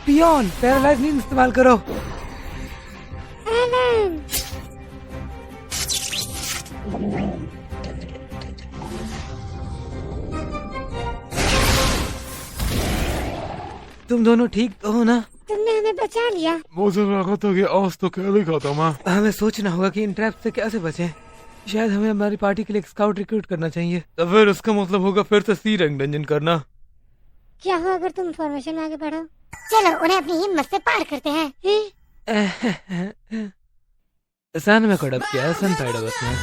Peon, paralyse नींद इस्तेमाल करो। एलन, तुम दोनों ठीक तो हो ना? तुमने हमें बचा लिया। मुझे लगा था कि आज तो खेल खत्म है। हमें सोचना होगा कि इन ट्रैप से कैसे बचें। शायद हमें हमारी पार्टी के लिए एक स्काउट रिक्रूट करना चाहिए। तो फिर इसका मतलब होगा फिर से सी रैंक डंजन करना। क्या हो अगर तुम फॉर्मेशन में आगे बढ़ो? चलो उन्हें अपनी हिम्मत से पार करते हैं। सन में कड़प किया है, सन पैड बस में।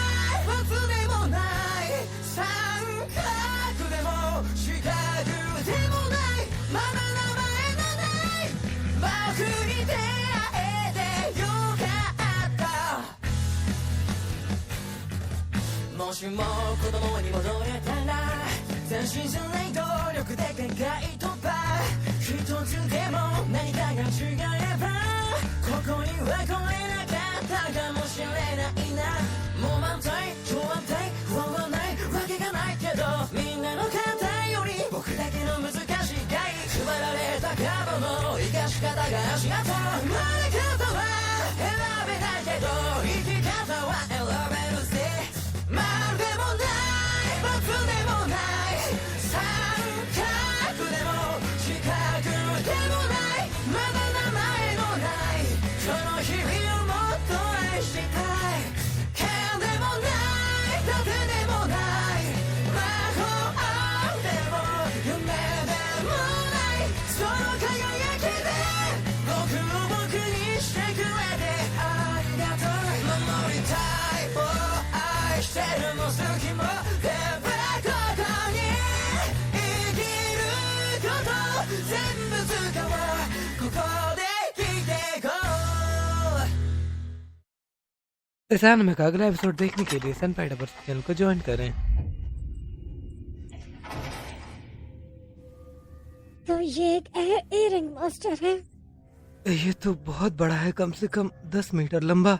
इस एनिमे का अगला एपिसोड देखने के लिए सन पैड चैनल को ज्वाइन करें। तो ये एक एयरिंग मॉन्स्टर है। ये तो बहुत बड़ा है, कम से कम 10 मीटर लंबा।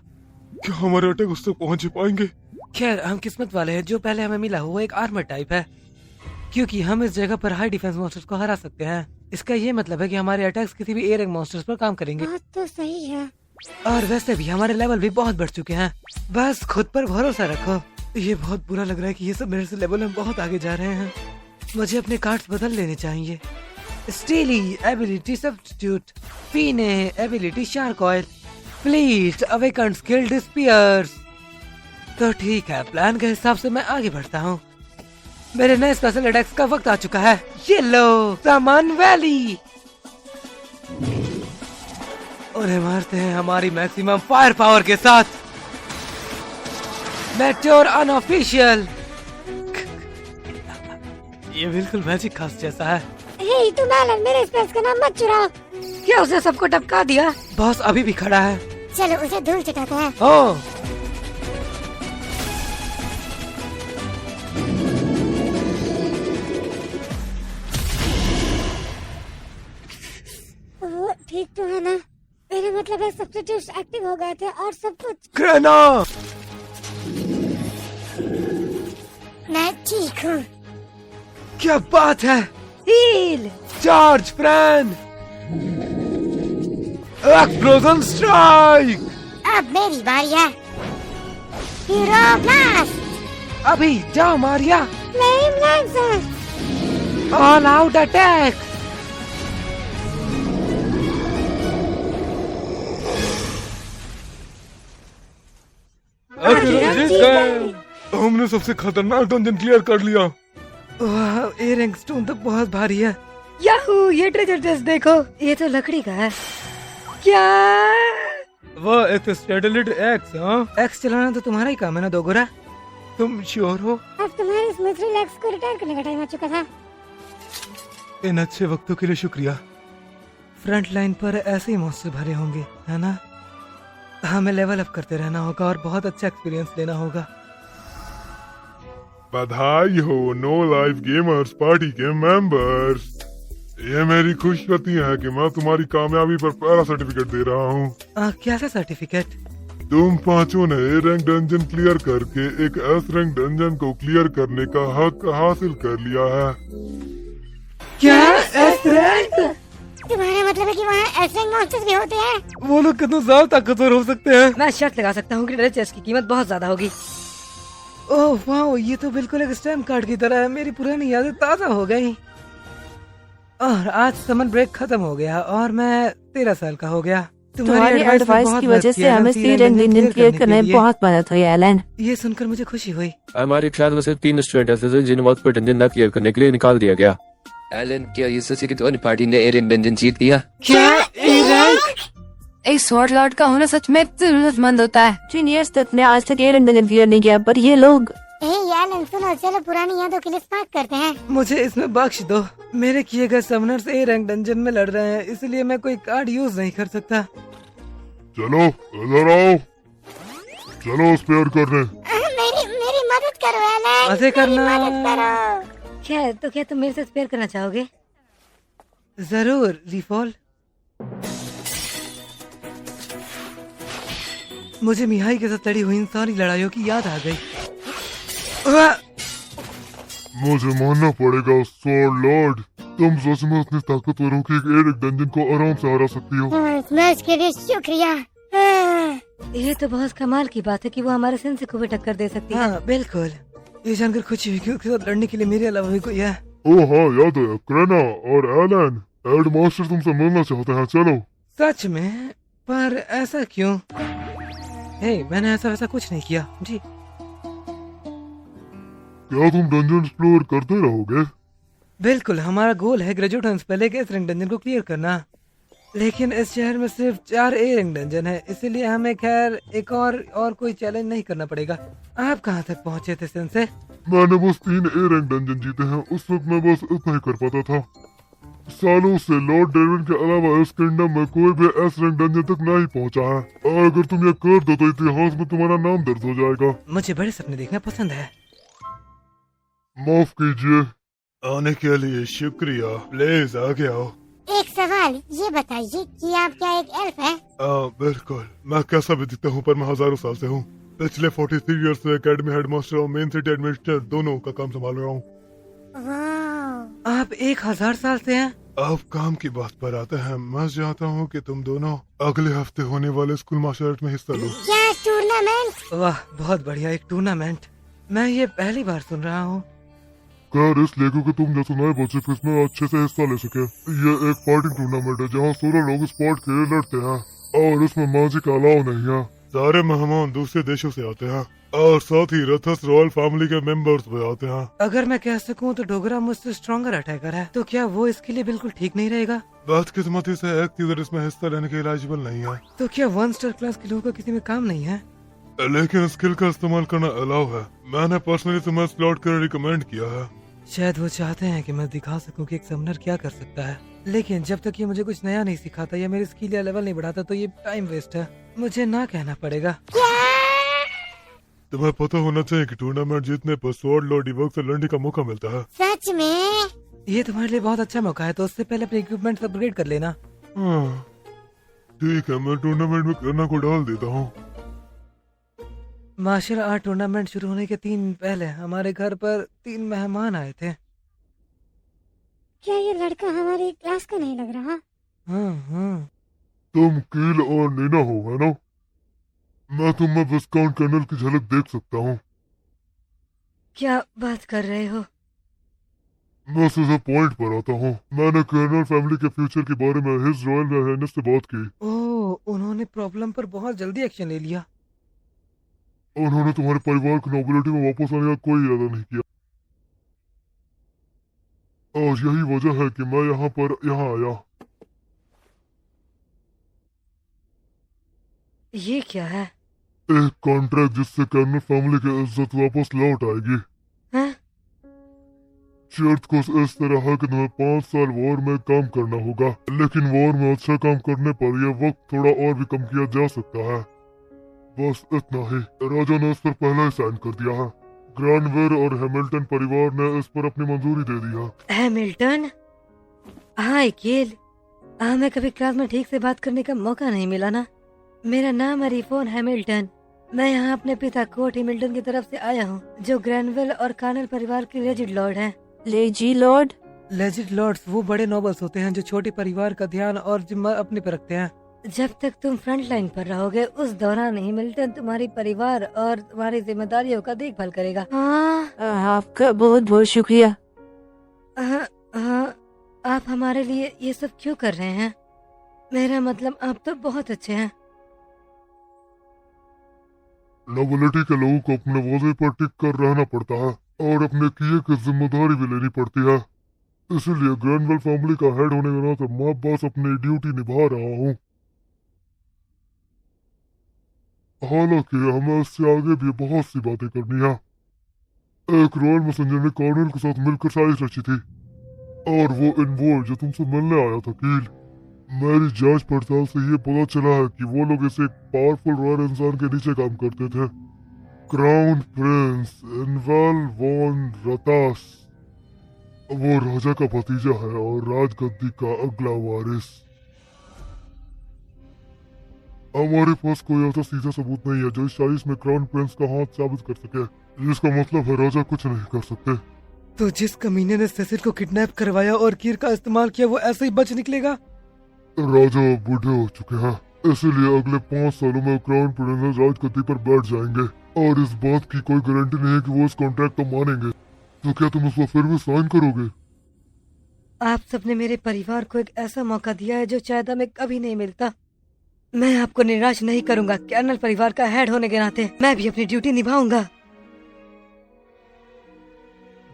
क्या हमारे अटैक उस तक पहुँच पाएंगे? खैर हम किस्मत वाले हैं, जो पहले हमें मिला वो एक आर्मर टाइप है, क्योंकि हम इस जगह पर हाई डिफेंस मॉन्स्टर्स को हरा सकते हैं। इसका ये मतलब है कि हमारे अटैक्स किसी भी एयरिंग मॉन्स्टर्स पर काम करेंगे। बात तो सही है। और वैसे भी हमारे लेवल भी बहुत बढ़ चुके हैं, बस खुद पर भरोसा रखो। ये बहुत बुरा लग रहा है कि ये सब मेरे से लेवल में बहुत आगे जा रहे हैं। मुझे अपने कार्ड्स बदल लेने चाहिए। स्टीली एबिलिटी सब्स्टिट्यूट, पीने ability shark oil, fleet awaken skilled spears. तो ठीक है, प्लान के हिसाब से मैं आगे बढ़ता हूँ। मेरे नए स्पेशल अटैक्स का वक्त आ चुका है। ये लो सामान वैली। उन्हें मारते हैं हमारी मैक्सिमम फायर पावर के साथ। Meteor unofficial. ये बिल्कुल मैजिक खास जैसा है। हे तुम एलन, मेरे स्पेस का नाम मत चुराओ। क्या उसे सबको टपका दिया? बॉस अभी भी खड़ा है। चलो उसे धूल चटाते हैं। ओह वो ठीक तो है ना? मेरा मतलब है सब्स्टिट्यूट्स एक्टिव हो गए थे और सब कुछ। ग्रेना! मैं ठीक हूँ। क्या बात है। Heal charge friend! Explosion strike! अब मेरी बारी है। Hero blast! अभी जाओ Maria. Flame lancer! All out attack. हमने सबसे खतरनाक डंजन क्लियर कर लिया। वाह, एयरिंग स्टोन तो बहुत भारी है। याहू, ये ट्रेजर चेस्ट देखो, ये तो लकड़ी का है। क्या वो एक स्टेडलिट एक्स? हाँ, एक्स चलाना तो तुम्हारा ही काम है ना दोगुरा। तुम श्योर हो? अब तुम्हारे स्मिथ रिलैक्स को रिटायर करने का टाइम आ चुका था। इन अच्छे वक्तों के लिए शुक्रिया। फ्रंट लाइन पर ऐसे ही मॉन्स्टर भरे होंगे, है ना? हमें लेवल अप करते रहना होगा और बहुत अच्छा एक्सपीरियंस लेना होगा। बधाई हो नो लाइफ गेमर्स पार्टी के मेंबर्स। ये मेरी खुशखबरी है कि मैं तुम्हारी कामयाबी पर पहला सर्टिफिकेट दे रहा हूँ। क्या सा सर्टिफिकेट? तुम पांचों ने ए रैंक डंजन क्लियर करके एक एस रैंक डंजन को क्लियर करने का हक हासिल कर लिया है। क्या एस रैंक? तुम्हारा मतलब है कि वहाँ एसरेंग मॉन्स्टर्स भी होते हैं? वो लोग कितने ज्यादा ताकतवर हो सकते हैं। मैं शर्त लगा सकता हूँ कि रेड चेस्ट की कीमत बहुत ज्यादा होगी। ओह वाह, ये तो बिल्कुल एक स्टैम्प कार्ड की तरह है। मेरी पुरानी यादें ताज़ा हो गई। और आज समर ब्रेक खत्म हो गया और मैं 13 साल का हो गया। तुम्हारी एडवाइस की वजह से हमें सीरेन इंजन क्लियर करने में बहुत मदद हुई एलन। ये सुनकर मुझे खुशी हुई। हमारे ख्याल में सिर्फ 3 स्टूडेंट ऐसे थे जिन्हें वक्त पर डंजन न क्लियर करने के लिए निकाल दिया गया। एलन, क्या ये सच है कि तुम्हारी पार्टी ने एरन डंजन जीत लिया? एक स्वॉर्ड लॉर्ड का होना सच में जरूरतमंद होता है। जीनियर्स तक ने आज तक एरन इंजन क्लियर नहीं किया, पर ये लोग एलन सुनो, चलो पुरानी यादों के लिए स्पार्क करते हैं। मुझे इसमें बख्श दो। मेरे किए गए समनर्स ए रैंक डंजन में लड़ रहे हैं, इसलिए मैं कोई कार्ड यूज नहीं कर सकता। चलो इधर आओ, चलो स्पेयर करने। मेरी मदद करो एलन, मजे करना। मदद करो। क्या तुम मेरे से स्पेयर करना चाहोगे? जरूर रिफॉल। मुझे मिहाई के साथ लड़ी हुई इन सारी लड़ाइयों की याद आ गई। मुझे मानना पड़ेगा स्वॉर्ड लॉर्ड, तुम सच में उतनी ताकतवर हो कि एक एरिक डंजन को आराम से हरा सकती हो। इस मैच के लिए शुक्रिया। ये तो बहुत कमाल की बात है कि वो हमारे सिंह को भी टक्कर दे सकती है। हाँ बिल्कुल, ये जानकर खुशी हुई कि उसके साथ लड़ने के लिए मेरे अलावा भी कोई है। ओह हाँ, याद है, क्रेना और एलन हेडमास्टर तुमसे मिलना चाहते हैं। चलो। सच में? पर ऐसा क्यों? हे, मैंने ऐसा वैसा कुछ नहीं किया जी। क्या तुम डंजन एक्सप्लोर करते रहोगे? बिल्कुल, हमारा गोल है ग्रेजुएट पहले के इस रैंक डंजन को क्लियर करना। लेकिन इस शहर में सिर्फ 4 ए रैंक डंजन है, इसलिए हमें खैर एक और कोई चैलेंज नहीं करना पड़ेगा। आप कहाँ तक पहुँचे थे सेंसे? मैंने बस 3 ए रैंक डंजन जीते हैं, उस वक्त मैं बस इतना ही कर पाता था। सालों से लॉर्ड डेविन के अलावा इस किंगडम में कोई भी एस रैंक डंजन तक नहीं पहुंचा है, और अगर तुम ये कर दो तो इतिहास में तुम्हारा नाम दर्ज हो जाएगा। मुझे बड़े सपने देखना पसंद है। माफ कीजिए। आने के लिए शुक्रिया। प्लीज आगे आओ। एक सवाल, ये बताइए कि आप क्या एक एल्फ हैं? बिल्कुल, मैं कैसा भी दिखता हूँ पर मैं हजारों साल से हूँ। पिछले 43 ईयर्स से एकेडमी हेडमास्टर और मेन सिटी एडमिनिस्ट्रेटर दोनों का काम संभाल रहा हूँ। आप 1000 साल से हैं? अब काम की बात पर आते हैं। मैं चाहता हूँ कि तुम दोनों अगले हफ्ते होने वाले स्कूल मार्शल आर्ट में हिस्सा लो। क्या टूर्नामेंट? वाह, बहुत बढ़िया, एक टूर्नामेंट। मैं ये पहली बार सुन रहा हूँ। खैर इसलिए क्योंकि तुम जैसे नए बच्चे इसमें अच्छे से हिस्सा ले सके। ये एक फाइटिंग टूर्नामेंट है जहाँ 16 लोग स्पोर्ट के लिए लड़ते हैं और इसमें मैजिक अलाउ नहीं है। सारे मेहमान दूसरे देशों से आते हैं और साथ ही रथस रॉयल फैमिली के मेंबर्स भी आते हैं। अगर मैं कह सकूं तो डोगरा मुझसे स्ट्रॉन्गर अटैकर है, तो क्या वो इसके लिए बिल्कुल ठीक नहीं रहेगा? बदकिस्मती से एक यूजर इसमें हिस्सा लेने के एलिजिबल नहीं है। तो क्या 1 स्टार क्लास के लोगों का किसी में काम नहीं है? लेकिन स्किल का इस्तेमाल करना अलाउ है। मैंने पर्सनली तुम्हें स्लॉट कर रिकमेंड किया है। शायद वो चाहते हैं कि मैं दिखा सकूं कि एक समनर क्या कर सकता है, लेकिन जब तक ये मुझे कुछ नया नहीं सिखाता या मेरी स्किल या लेवल नहीं बढ़ाता तो ये टाइम वेस्ट है। मुझे ना कहना पड़ेगा। तुम्हें पता होना चाहिए कि टूर्नामेंट जीतने पर स्वॉर्ड लॉर्ड डिवर्क से लड़ने का मौका मिलता है। सच में? ये तुम्हारे लिए बहुत अच्छा मौका है, तो उससे पहले अपने इक्विपमेंट अपग्रेड कर लेना। ठीक है, मैं टूर्नामेंट में करना को डाल देता हूँ। मार्शल आर्ट टूर्नामेंट शुरू होने के 3 दिन पहले हमारे घर पर 3 मेहमान आए थे। क्या ये लड़का हमारी क्लास का नहीं लग रहा? हाँ। तुम कील और नीना हो, है ना? मैं तुम्हें विस्काउंट कर्नल की झलक देख सकता हूँ। क्या बात कर रहे हो? मैं सीधे पॉइंट पर आता हूँ। मैंने कर्नल फैमिली के फ्यूचर के बारे में हिज रॉयल हाइनेस से बात की। ओह, उन्होंने प्रॉब्लम पर बहुत जल्दी एक्शन ले लिया। उन्होंने तुम्हारे परिवार को नोबिलिटी में वापस आने का कोई इरादा नहीं किया और यही वजह है कि मैं यहाँ आया। ये क्या है? एक कॉन्ट्रैक्ट जिससे कर्नल फैमिली की इज्जत वापस लौट आएगी। हाँ? शर्त कुछ इस तरह है कि तुम्हें 5 साल वॉर में काम करना होगा, लेकिन वॉर में अच्छा काम करने पर यह वक्त थोड़ा और भी कम किया जा सकता है। बस इतना ही। राजा ने इस पर पहले ही साइन कर दिया है। ग्रानवेर और हैमिल्टन परिवार ने इस पर अपनी मंजूरी दे दी है। हैमिल्टन? हाय केल, हमें कभी क्लास में ठीक से बात करने का मौका नहीं मिला ना। मेरा नाम है रिफोन हैमिल्टन। मैं यहाँ अपने पिता कोट हैमिल्टन की तरफ से आया हूँ, जो ग्रैनवेल और कार्नल परिवार के लेजिड लॉर्ड हैं। Lazy Lord? लेजिट लॉर्ड्स वो बड़े नोबल्स होते हैं जो छोटे परिवार का ध्यान और जिम्मा अपने पर रखते हैं। जब तक तुम फ्रंट लाइन पर रहोगे उस दौरान ही मिल्टन तुम्हारी परिवार और तुम्हारी जिम्मेदारियों का देखभाल करेगा। हाँ आपका बहुत बहुत शुक्रिया। हाँ हाँ, आप हमारे लिए ये सब क्यों कर रहे हैं? मेरा मतलब आप तो बहुत अच्छे हैं। नोबिलिटी के लोगों को अपने वादे पर टिक कर रहना पड़ता है और अपने किए की जिम्मेदारी भी लेनी पड़ती है। इसीलिए ग्रैंडवेल फैमिली का हेड होने के नाते मैं बस अपनी ड्यूटी निभा रहा हूँ। हालांकि हमें इससे आगे भी बहुत सी बातें करनी है। एक रॉयल मैसेंजर ने कॉर्नेल के साथ मिलकर साजिश रची थी और वो इनवॉल्व जो तुमसे मिलने आया था कील। मेरी जांच पड़ताल से ये पता चला है कि वो लोग इसे एक पावरफुल रॉयल इंसान के नीचे काम करते थे। क्राउन प्रिंस इनवेल वॉन रतास वो राजा का भतीजा है और राजगद्दी का अगला वारिस। हमारे पास कोई ऐसा सीधा सबूत नहीं है जो इस साजिश में क्राउन प्रिंस का हाथ साबित कर सके, जिसका मतलब है राजा कुछ नहीं कर सकते। तो जिस कमीने ने सेसिल को किडनैप करवाया और कीर का इस्तेमाल किया वो ऐसे ही बच निकलेगा? राजा बूढ़े हो चुके हैं, इसीलिए अगले 5 सालों में क्राउन प्रिंस राजगद्दी पर बैठ जाएंगे और इस बात की कोई गारंटी नहीं है कि वो इस कॉन्ट्रैक्ट को मानेंगे। तो क्या तुम उसको फिर भी साइन करोगे? आप सबने मेरे परिवार को एक ऐसा मौका दिया है जो शायद हमें कभी नहीं मिलता। मैं आपको निराश नहीं करूंगा। कर्नल परिवार का हेड होने के नाते मैं भी अपनी ड्यूटी निभाऊंगा।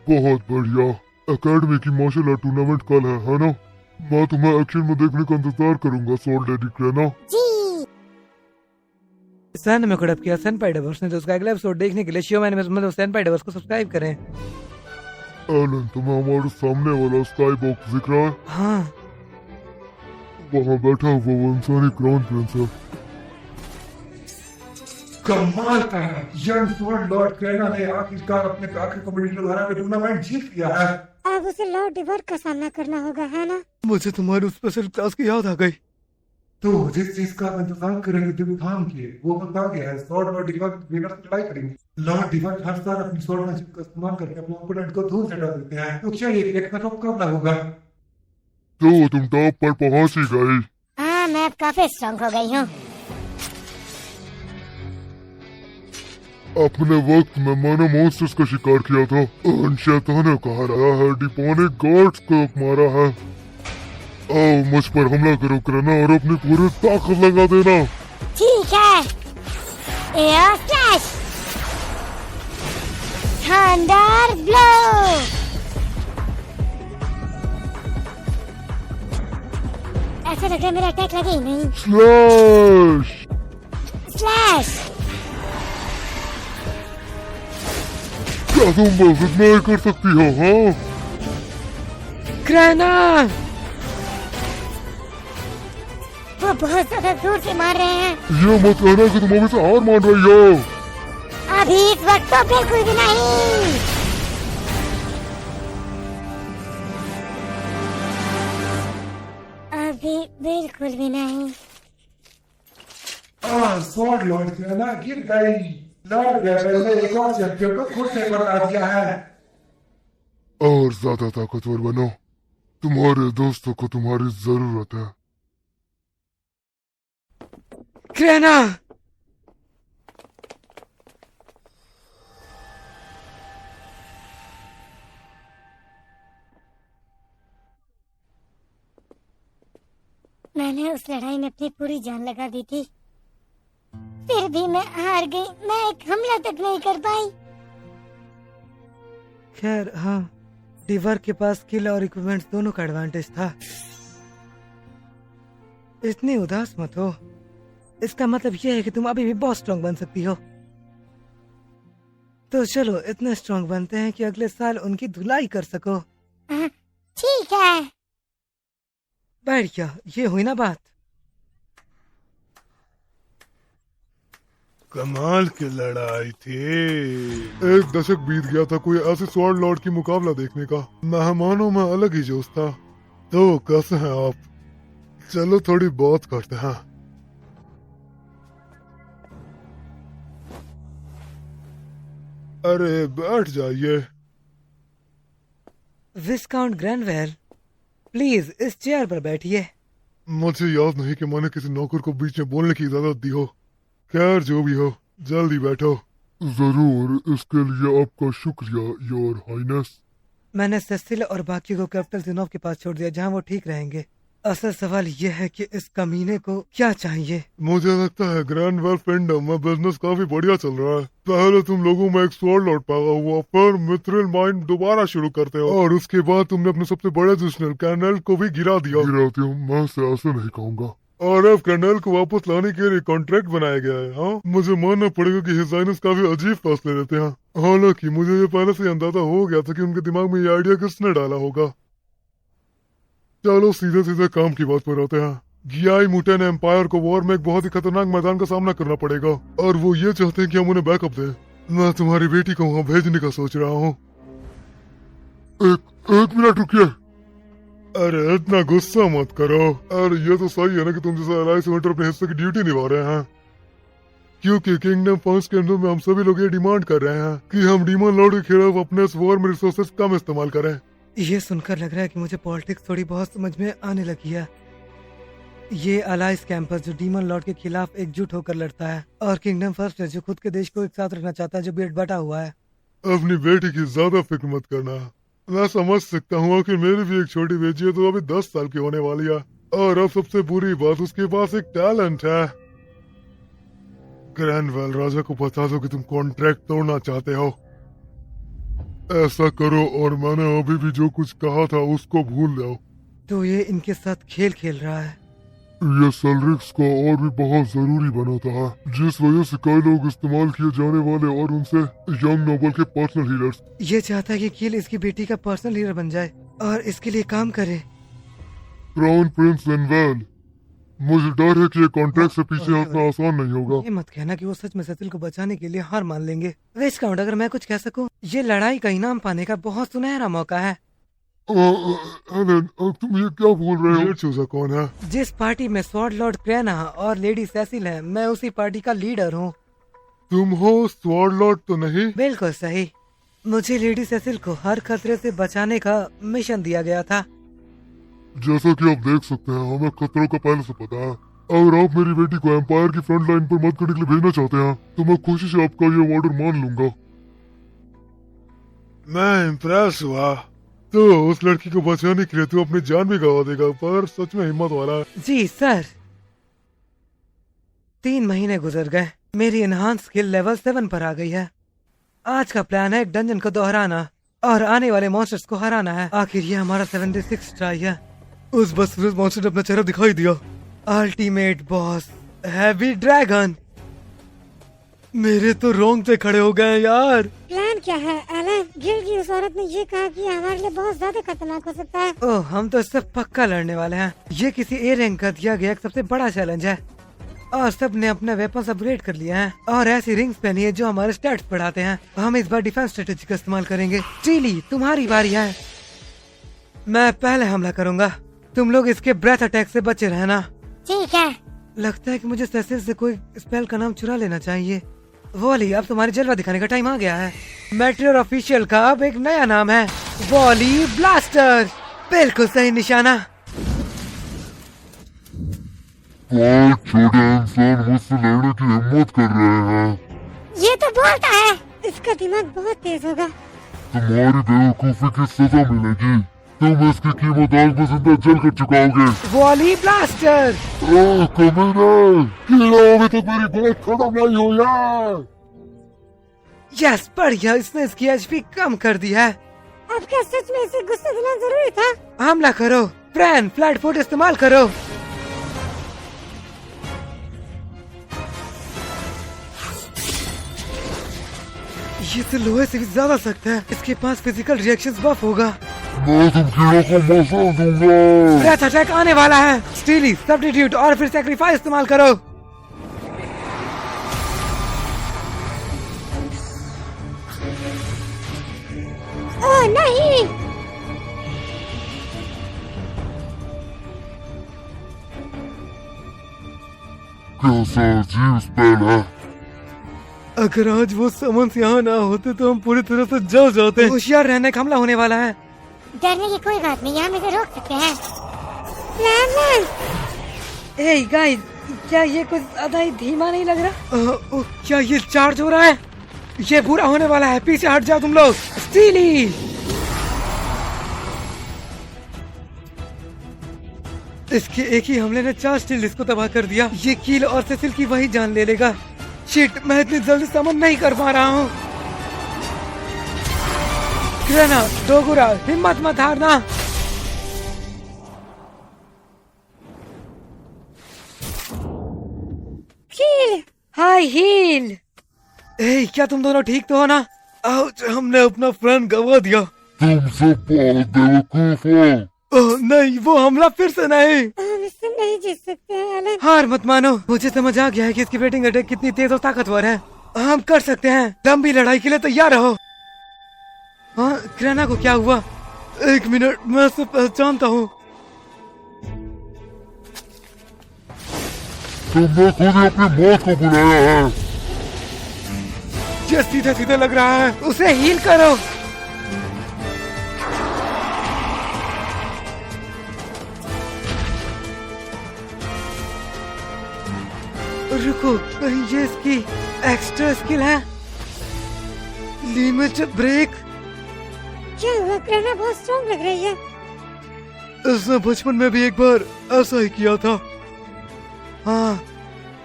बहुत बढ़िया। एकेडमी की मार्शल आर्ट टूर्नामेंट कल है ना? मैं तुम्हें एक्शन में देखने का इंतजार करूंगा सोल लेडी क्रेना। जी। सन में खड़प किया सेनपाई डाइवर्स ने, तो उसका अगला एपिसोड देखने के लिए शियो मैंने मतलब सेनपाई डाइवर्स को सब्सक्राइब करें। एलन, तुम्हें हमारे सामने वाला स्काई बॉक्स दिख रहा है? हाँ, वहाँ बैठा हुआ वो इंसानी क्राउन प्रिंस है। कमाल का है, यंग स्वॉर्ड लॉर्ड क्रेना ने आखिरकार अपने आखिरी कॉम्पिटिशन लड़ाई में टूर्नामेंट जीत लिया है। अब उसे लॉर्ड डिवर का सामना करना होगा, है ना? मुझे तुम्हारी स्पेशल क्लास की याद आ गई। तो जिस चीज का आप इंतजार करेंगे दिल थाम के वो बता गया है। स्वॉर्ड लॉर्ड डिवर विनर से लड़ाई करेंगे। लॉर्ड डिवर हर साल अपनी स्वॉर्ड मैजिक का इस्तेमाल करके अपने ओपोनेंट को दूर हटा देते हैं। तो क्या ये एक का मुकाबला होगा? तो तुम टॉप पर पहुंच ही गई। हाँ, मैं अब काफी स्ट्रॉन्ग हो गई हूँ। अपने वक्त में मैंने मॉन्स्टर्स का शिकार किया था। उन शैतानों को हराया है, डिपॉनिक गॉड्स को मारा है। आओ मुझ पर हमला करो क्रेना और अपनी पूरी ताकत लगा देना। ठीक है। Air slash, thunder blow. ऐसा लग रहा है मेरा अटैक लगे ही नहीं। स्लैश। स्लैश। क्या तुम बस इतना ही कर सकती हो? हाँ, क्रेना! वो बहुत ज्यादा दूर से मार रहे हैं। ये मत कहना कि तुम अभी से हार मान रही हो। अभी इस वक्त तो बिल्कुल भी नहीं। अभी बिल्कुल भी नहीं। स्वॉर्ड लॉर्ड क्रेना गिर गई। लॉर्ड रेबल ने एक और चैंपियन को खुद से बता दिया है। और ज्यादा ताकतवर बनो, तुम्हारे दोस्तों को तुम्हारी जरूरत है। क्रेना! मैंने उस लड़ाई में अपनी पूरी जान लगा दी थी, फिर भी मैं हार गई। मैं एक हमला तक नहीं कर पाई। खैर हाँ, डिवर के पास स्किल और इक्विपमेंट्स दोनों का एडवांटेज था। इतनी उदास मत हो। इसका मतलब यह है कि तुम अभी भी बहुत स्ट्रांग बन सकती हो। तो चलो इतने स्ट्रांग बनते हैं कि अगले साल उनकी धुलाई कर सको। ठीक है। बैठ गया, ये हुई ना बात। कमाल की लड़ाई थी। एक दशक बीत गया था कोई ऐसे स्वॉर्ड लॉर्ड की मुकाबला देखने का। मेहमानों में अलग ही जोश था। तो कैसे हैं आप? चलो थोड़ी बात करते हैं। अरे बैठ जाइए। विस्काउंट ग्रैनवेल, प्लीज इस चेयर पर बैठिए। मुझे याद नहीं कि मैंने किसी नौकर को बीच में बोलने की इजाजत दी हो। खैर जो भी हो, जल्दी बैठो। जरूर, इसके लिए आपका शुक्रिया योर हाइनेस। मैंने सेसिल और बाकी को कैपिटल जिनोव के पास छोड़ दिया, जहाँ वो ठीक रहेंगे। असल सवाल यह है कि इस कमीने को क्या चाहिए। मुझे लगता है ग्रैंड वेल फ्रेंडम में बिजनेस काफी बढ़िया चल रहा है। पहले तुम लोगों में एक स्वॉर्ड लॉर्ड पैदा हुआ, फिर मिथ्रिल माइंड दोबारा शुरू करते हो, और उसके बाद तुमने अपने सबसे बड़े दुश्मन कर्नल को भी गिरा दिया। गिराती हूँ, मैं इसे ऐसे नहीं कहूँगा। और अब कर्नल को वापस लाने के लिए कॉन्ट्रैक्ट बनाया गया है। हाँ, मुझे मानना पड़ेगा कि हिज हाइनेस काफी अजीब फैसले लेते हैं। हालांकि मुझे ये पहले से अंदाजा हो गया था कि उनके दिमाग में ये आइडिया किसने डाला होगा। चलो सीधे सीधे काम की बात पर आते हैं। गियाई मुटेन एम्पायर को वॉर में एक बहुत ही खतरनाक मैदान का सामना करना पड़ेगा, और वो ये चाहते हैं कि हम उन्हें बैकअप दें। मैं तुम्हारी बेटी को वहाँ भेजने का सोच रहा हूँ। एक मिनट रुकिए। अरे इतना गुस्सा मत करो। अरे ये तो सही है ना कि तुम जैसा एलाइस विंटर अपने हिस्से की ड्यूटी निभा रहे हैं, क्योंकि किंगडम फर्स्ट के अंदर में हम सभी लोग ये डिमांड कर रहे हैं कि हम डीमन लॉर्ड के खिलाफ अपने इस वॉर में रिसोर्सेज कम इस्तेमाल करें। ये सुनकर लग रहा है कि मुझे पॉलिटिक्स थोड़ी बहुत समझ में आने लगी है। ये अलाइस कैंपस जो डीमन लॉर्ड के खिलाफ एकजुट होकर लड़ता है, और किंगडम फर्स्ट है जो खुद के देश को एक साथ रखना चाहता है, जो बेट बटा हुआ है। अपनी बेटी की ज्यादा फिक्र मत करना। मैं समझ सकता हूँ कि मेरी भी एक छोटी बेटी है तो अभी 10 साल की होने वाली है, और अब सबसे बुरी बात, उसके पास एक टैलेंट है। ग्रैंडवेल राजा को बता दो कि तुम कॉन्ट्रैक्ट तोड़ना चाहते हो। ऐसा करो, और मैंने अभी भी जो कुछ कहा था उसको भूल जाओ। तो ये इनके साथ खेल खेल रहा है। ये सेल्रिक्स को और भी बहुत जरूरी बनाता है, जिस वजह से कई लोग इस्तेमाल किए जाने वाले और उनसे यंग नोबल के पर्सनल हीलर्स। ये चाहता है कि कील इसकी बेटी का पर्सनल हीलर बन जाए और इसके लिए काम करे। क्राउन प्रिंस लेनवेल, मुझे डर है कि ये कॉन्ट्रैक्ट से पीछे हटना आसान नहीं होगा। ये मत कहना कि वो सच में सेसिल को बचाने के लिए हार मान लेंगे। विस्काउंट, अगर मैं कुछ कह सकूं, ये लड़ाई का इनाम पाने का बहुत सुनहरा मौका है। एलन, तुम ये क्या बोल रहे हो? ये चूजा कौन है? जिस पार्टी में स्वॉर्ड लॉर्ड क्रैना और लेडी सेसिल है, मैं उसी पार्टी का लीडर हूँ। तुम हो स्वॉर्ड लॉर्ड तो नहीं? बिल्कुल सही। मुझे लेडी सेसिल को हर खतरे से बचाने का मिशन दिया गया था। जैसा कि आप देख सकते हैं, हमें खतरों का पहले से पता है। अगर आप मेरी बेटी को एम्पायर की फ्रंट लाइन पर मदद करने के लिए भेजना चाहते हैं, तो मैं कोशिश से आपका ये ऑर्डर मान लूंगा। मैं इम्प्रेस हुआ। तो उस लड़की को बचाने के लिए तू अपनी जान भी गवा देगा, पर सच में हिम्मत वाला है। जी सर। 3 महीने गुजर गए, मेरी एनहांस स्किल लेवल 7 पर आ गई है। आज का प्लान है एक डंजन को दोहराना और आने वाले मॉन्स्टर्स को हराना है। आखिर ये हमारा 76 ट्राई है। उस बस मॉन्स्टर ने अपना चेहरा दिखाई दिया। Ultimate boss heavy dragon. मेरे तो रोंगटे खड़े हो गए यार। प्लान क्या है एलन? गिल्ड की उस औरत ने ये कहा कि हमारे लिए बहुत ज्यादा खतरनाक हो सकता है। ओह, हम तो इससे पक्का लड़ने वाले हैं। ये किसी ए रैंक का दिया गया एक सबसे बड़ा चैलेंज है, और सब ने अपने वेपन्स अपग्रेड कर लिया है और ऐसी रिंग्स पहनी है जो हमारे स्टैट्स बढ़ाते हैं। हम इस बार डिफेंस स्ट्रेटेजी का इस्तेमाल करेंगे। स्टीली, तुम्हारी बारी है। मैं पहले हमला करूंगा, तुम लोग इसके ब्रेथ अटैक से बचे रहना। ठीक है। लगता है कि मुझे सेसिल से कोई स्पेल का नाम चुरा लेना चाहिए। वॉली, अब तुम्हारी जलवा दिखाने का टाइम आ गया है। मेट्रियर ऑफिशियल का अब एक नया नाम है, वॉली ब्लास्टर। बिल्कुल सही निशाना। बहुत छोटे इंसान मुझसे लड़ने की हिम्मत कर रहे हैं। ये तो बोलता है, इसका दिमाग बहुत तेज होगा। तुम्हारी बेवकूफी की सजा मिलेगी। तुम इसकी कीमत आग में जिंदा जल कर चुकाओगे। Volley blaster. ओह कमीने, कीड़े अभी तक मेरी बात खत्म नहीं हो यार। यस, बढ़िया, इसने इसकी एचपी कम कर दी है। अब क्या सच में इसे गुस्सा दिलाना जरूरी था? हमला करो फ्रैन, फ्लैट फुट इस्तेमाल करो। ये तो लोहे से भी ज्यादा सख्त है। इसके पास फिजिकल रिएक्शंस बफ होगा। मैं तुम कीड़ों को मसल दूंगा। ब्रेथ अटैक आने वाला है। स्टीली, सब्स्टिट्यूट और फिर सैक्रिफाइस इस्तेमाल करो। ओह नहीं। कैसा अजीब स्पेल है। अगर आज वो समन्स यहाँ ना होते तो हम पूरी तरह से जल जाते। होशियार रहने का हमला होने वाला है। डरने की कोई बात नहीं, हम इसे रोक सकते हैं। लैंडलाइन! ए गाइस, क्या ये कुछ ज्यादा ही धीमा नहीं लग रहा? क्या ये चार्ज हो रहा है? ये बुरा होने वाला है, पीछे हट जाओ तुम लोग। स्टीली! इसके एक ही हमले ने 4 स्टील को तबाह कर दिया। ये कील और सेसिल की वही जान ले लेगा। शिट, मैं इतनी जल्दी समन नहीं कर पा रहा हूँ। क्रेना, डोगुरा, हिम्मत मत हारना। Heal, high heel. ए, क्या तुम दोनों ठीक तो हो ना? आउच, हमने अपना फ्रेंड गवा दिया। तुम सब बहुत बेवकूफ हो। ओह नहीं, वो हमला फिर से नहीं। हम इससे नहीं जीत सकते हैं एलन। हार मत मानो, मुझे समझ आ गया है कि इसकी वेटिंग अटैक कितनी तेज और ताकतवर है। हम कर सकते हैं, लंबी लड़ाई के लिए तैयार रहो। हाँ, क्रेना को क्या हुआ? 1 मिनट, मैं उसे पहचानता हूँ। तुमने खुद ही अपनी मौत को बुलाया है। ये सीधे सीधे लग रहा है, उसे हील करो। रुको, कहीं ये इसकी एक्स्ट्रा स्किल है? Limit break. क्या हुआ? करना बहुत स्ट्रॉन्ग लग रही है। इसने बचपन में भी एक बार ऐसा ही किया था। हाँ,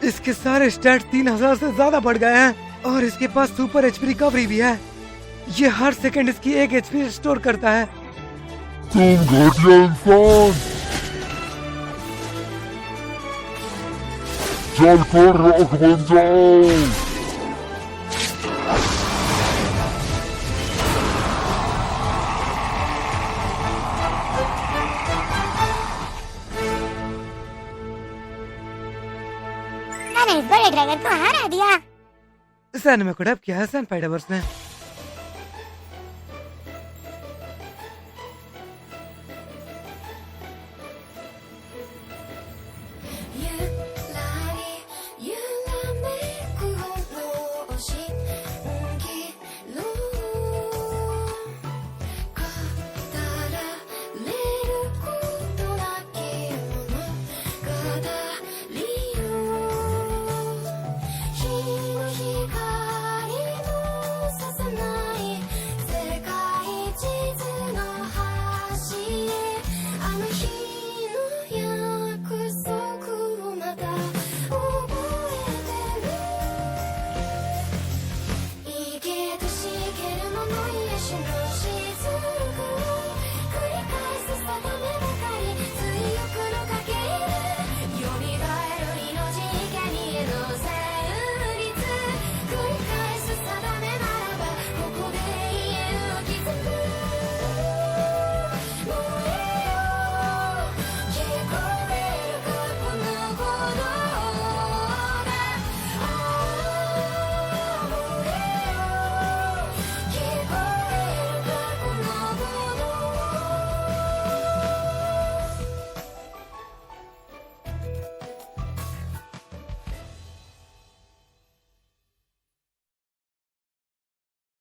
इसके सारे स्टैट 3000 से ज्यादा बढ़ गए हैं और इसके पास सुपर एचपी रिकवरी भी है। ये हर सेकंड इसकी 1 एचपी स्टोर करता है। तुम घटिया इंसान। चल कर रॉक बन जाओ। मैंने इस बड़े ड्रैगन को हरा दिया। सैन में कोडअप किया है सैन पाइडावर्स ने।